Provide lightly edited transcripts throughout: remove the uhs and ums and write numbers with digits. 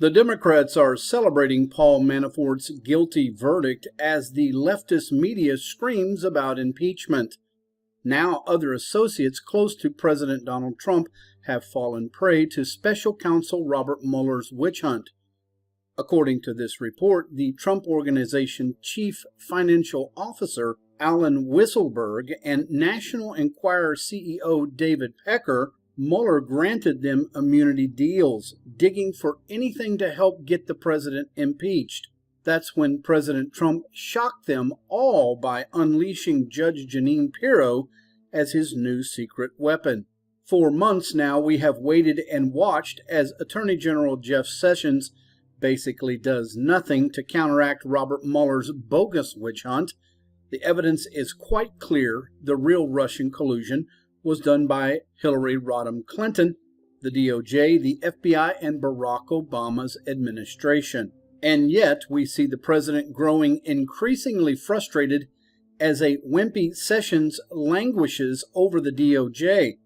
The Democrats are celebrating Paul Manafort's guilty verdict as the leftist media screams about impeachment. Now, other associates close to President Donald Trump have fallen prey to special counsel Robert Mueller's witch hunt. According to this report, the Trump Organization chief financial officer Alan Weisselberg and National Enquirer CEO David Pecker, Mueller granted them immunity deals, digging for anything to help get the president impeached. That's when President Trump shocked them all by unleashing Judge Jeanine Pirro as his new secret weapon. For months now, we have waited and watched as Attorney General Jeff Sessions basically does nothing to counteract Robert Mueller's bogus witch hunt. The evidence is quite clear. The real Russian collusion was done by Hillary Rodham Clinton, the DOJ, the FBI, and Barack Obama's administration. And yet, we see the president growing increasingly frustrated as a wimpy Sessions languishes over the DOJ.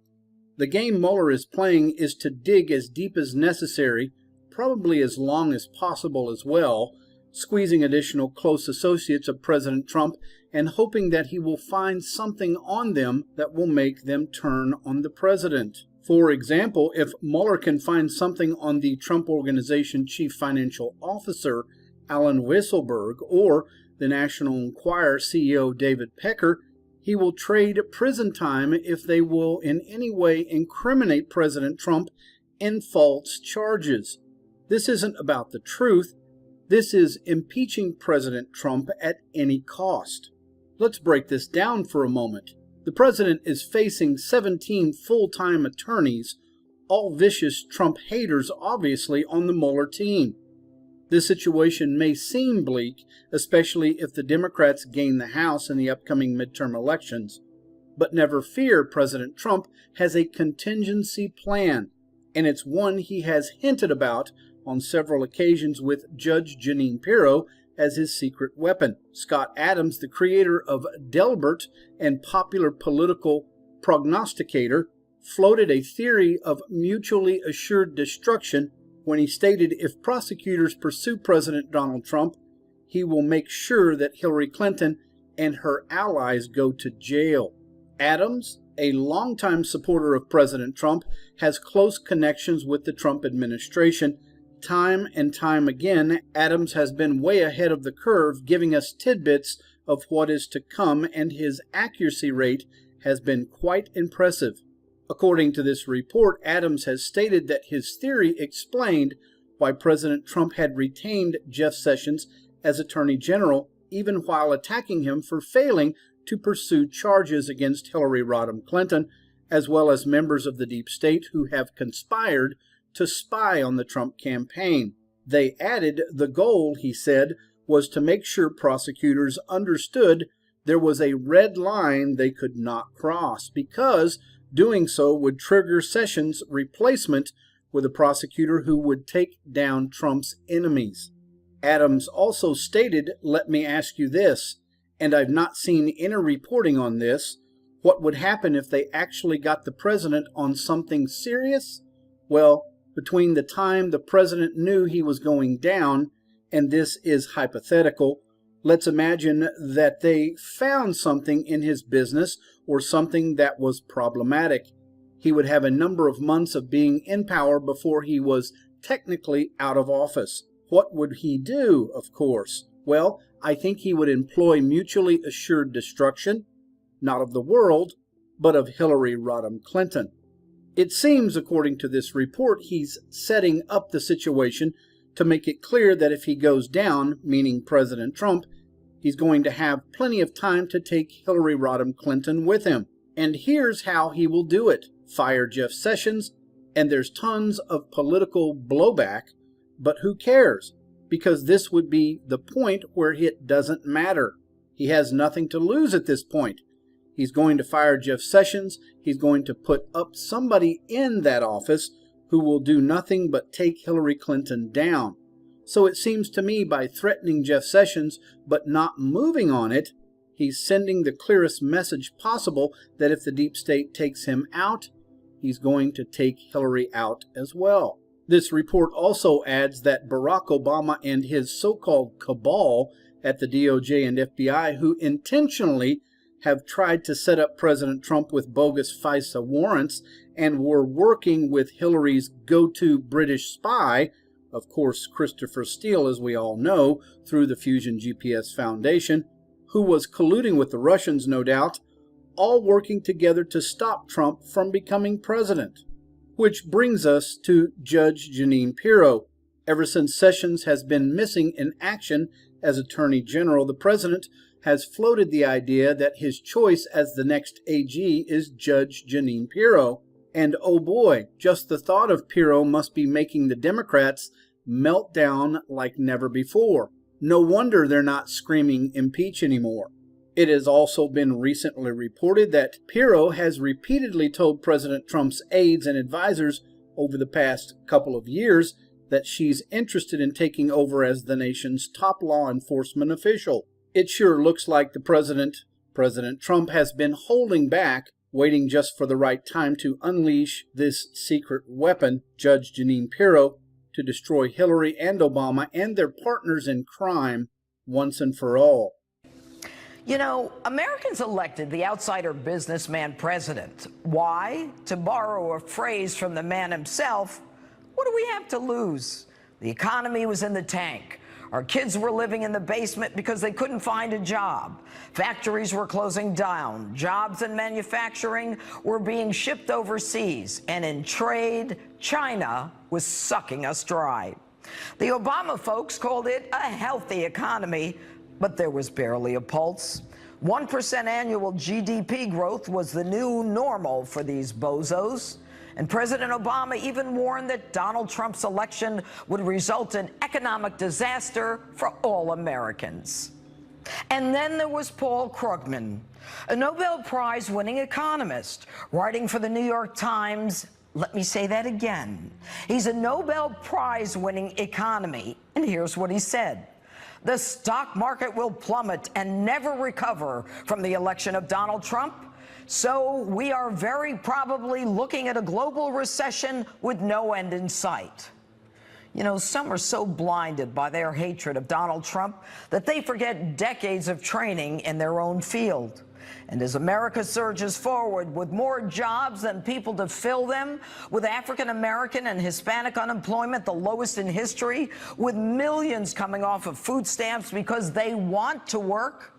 The game Mueller is playing is to dig as deep as necessary, probably as long as possible as well, squeezing additional close associates of President Trump and hoping that he will find something on them that will make them turn on the president. For example, if Mueller can find something on the Trump Organization chief financial officer Alan Weisselberg or the National Enquirer CEO David Pecker, he will trade prison time if they will in any way incriminate President Trump in false charges. This isn't about the truth. This is impeaching President Trump at any cost. Let's break this down for a moment. The president is facing 17 full-time attorneys, all vicious Trump haters obviously on the Mueller team. This situation may seem bleak, especially if the Democrats gain the House in the upcoming midterm elections. But never fear, President Trump has a contingency plan, and it's one he has hinted about on several occasions with Judge Jeanine Pirro as his secret weapon. Scott Adams, the creator of Delbert and popular political prognosticator, floated a theory of mutually assured destruction when he stated if prosecutors pursue President Donald Trump, he will make sure that Hillary Clinton and her allies go to jail. Adams, a longtime supporter of President Trump, has close connections with the Trump administration. Time and time again, Adams has been way ahead of the curve, giving us tidbits of what is to come, and his accuracy rate has been quite impressive. According to this report, Adams has stated that his theory explained why President Trump had retained Jeff Sessions as Attorney General, even while attacking him for failing to pursue charges against Hillary Rodham Clinton, as well as members of the deep state who have conspired to spy on the Trump campaign. They added the goal, he said, was to make sure prosecutors understood there was a red line they could not cross, because doing so would trigger Sessions' replacement with a prosecutor who would take down Trump's enemies. Adams also stated, "Let me ask you this, and I've not seen any reporting on this. What would happen if they actually got the president on something serious? Well, between the time the president knew he was going down, and this is hypothetical, let's imagine that they found something in his business or something that was problematic. He would have a number of months of being in power before he was technically out of office. What would he do, of course? Well, I think he would employ mutually assured destruction, not of the world, but of Hillary Rodham Clinton. It seems, according to this report, he's setting up the situation to make it clear that if he goes down, meaning President Trump, he's going to have plenty of time to take Hillary Rodham Clinton with him. And here's how he will do it. Fire Jeff Sessions, and there's tons of political blowback, but who cares? Because this would be the point where it doesn't matter. He has nothing to lose at this point. He's going to fire Jeff Sessions. He's going to put up somebody in that office who will do nothing but take Hillary Clinton down. So it seems to me by threatening Jeff Sessions but not moving on it, he's sending the clearest message possible that if the deep state takes him out, he's going to take Hillary out as well. This report also adds that Barack Obama and his so-called cabal at the DOJ and FBI, who intentionally have tried to set up President Trump with bogus FISA warrants and were working with Hillary's go-to British spy, of course Christopher Steele, as we all know, through the Fusion GPS Foundation, who was colluding with the Russians, no doubt, all working together to stop Trump from becoming president. Which brings us to Judge Jeanine Pirro. Ever since Sessions has been missing in action as Attorney General, the president has floated the idea that his choice as the next AG is Judge Jeanine Pirro. And oh boy, just the thought of Pirro must be making the Democrats melt down like never before. No wonder they're not screaming impeach anymore. It has also been recently reported that Pirro has repeatedly told President Trump's aides and advisors over the past couple of years that she's interested in taking over as the nation's top law enforcement official. It sure looks like President Trump, has been holding back, waiting just for the right time to unleash this secret weapon, Judge Jeanine Pirro, to destroy Hillary and Obama and their partners in crime once and for all. You know, Americans elected the outsider businessman president. Why? To borrow a phrase from the man himself, what do we have to lose? The economy was in the tank. Our kids were living in the basement because they couldn't find a job. Factories were closing down. Jobs in manufacturing were being shipped overseas. And in trade, China was sucking us dry. The Obama folks called it a healthy economy, but there was barely a pulse. 1% annual GDP growth was the new normal for these bozos. And President Obama even warned that Donald Trump's election would result in economic disaster for all Americans. And then there was Paul Krugman, a Nobel Prize-winning economist, writing for the New York Times. Let me say that again. He's a Nobel Prize-winning economy, and here's what he said. The stock market will plummet and never recover from the election of Donald Trump. So we are very probably looking at a global recession with no end in sight. You know, some are so blinded by their hatred of Donald Trump that they forget decades of training in their own field. And as America surges forward with more jobs than people to fill them, with African American and Hispanic unemployment the lowest in history, with millions coming off of food stamps because they want to work,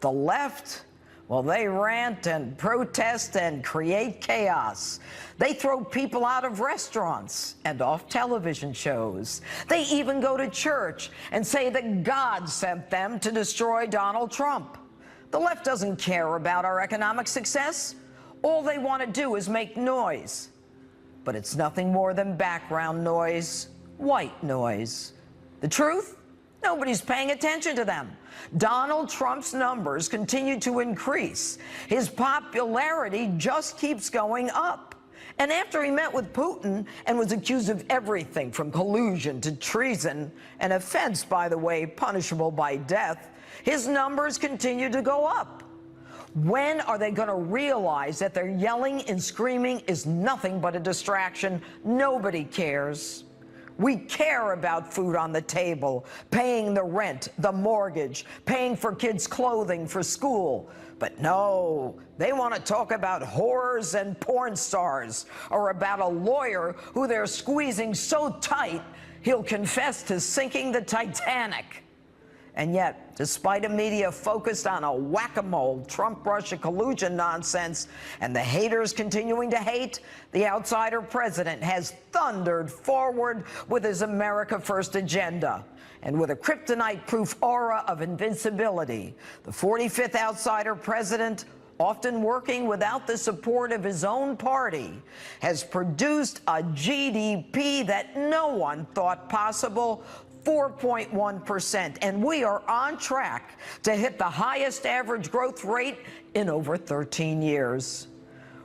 the left, well, they rant and protest and create chaos. They throw people out of restaurants and off television shows. They even go to church and say that God sent them to destroy Donald Trump. The left doesn't care about our economic success. All they want to do is make noise. But it's nothing more than background noise, white noise. The truth? Nobody's paying attention to them. Donald Trump's numbers continue to increase. His popularity just keeps going up. And after he met with Putin and was accused of everything from collusion to treason, an offense, by the way, punishable by death, his numbers continue to go up. When are they going to realize that their yelling and screaming is nothing but a distraction? Nobody cares. We care about food on the table, paying the rent, the mortgage, paying for kids' clothing for school. But no, they want to talk about whores and porn stars, or about a lawyer who they're squeezing so tight he'll confess to sinking the Titanic. And yet, despite a media focused on a whack-a-mole Trump-Russia collusion nonsense and the haters continuing to hate, the outsider president has thundered forward with his America First agenda. And with a kryptonite-proof aura of invincibility, the 45th outsider president, often working without the support of his own party, has produced a GDP that no one thought possible, 4.1%, and we are on track to hit the highest average growth rate in over 13 years.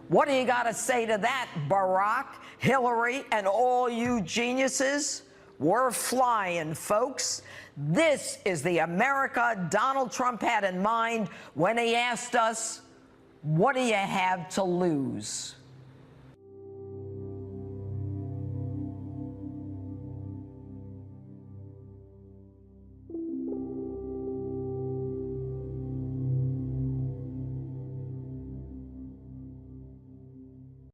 What do you got to say to that, Barack, Hillary, and all you geniuses? We're flying, folks. This is the America Donald Trump had in mind when he asked us, what do you have to lose?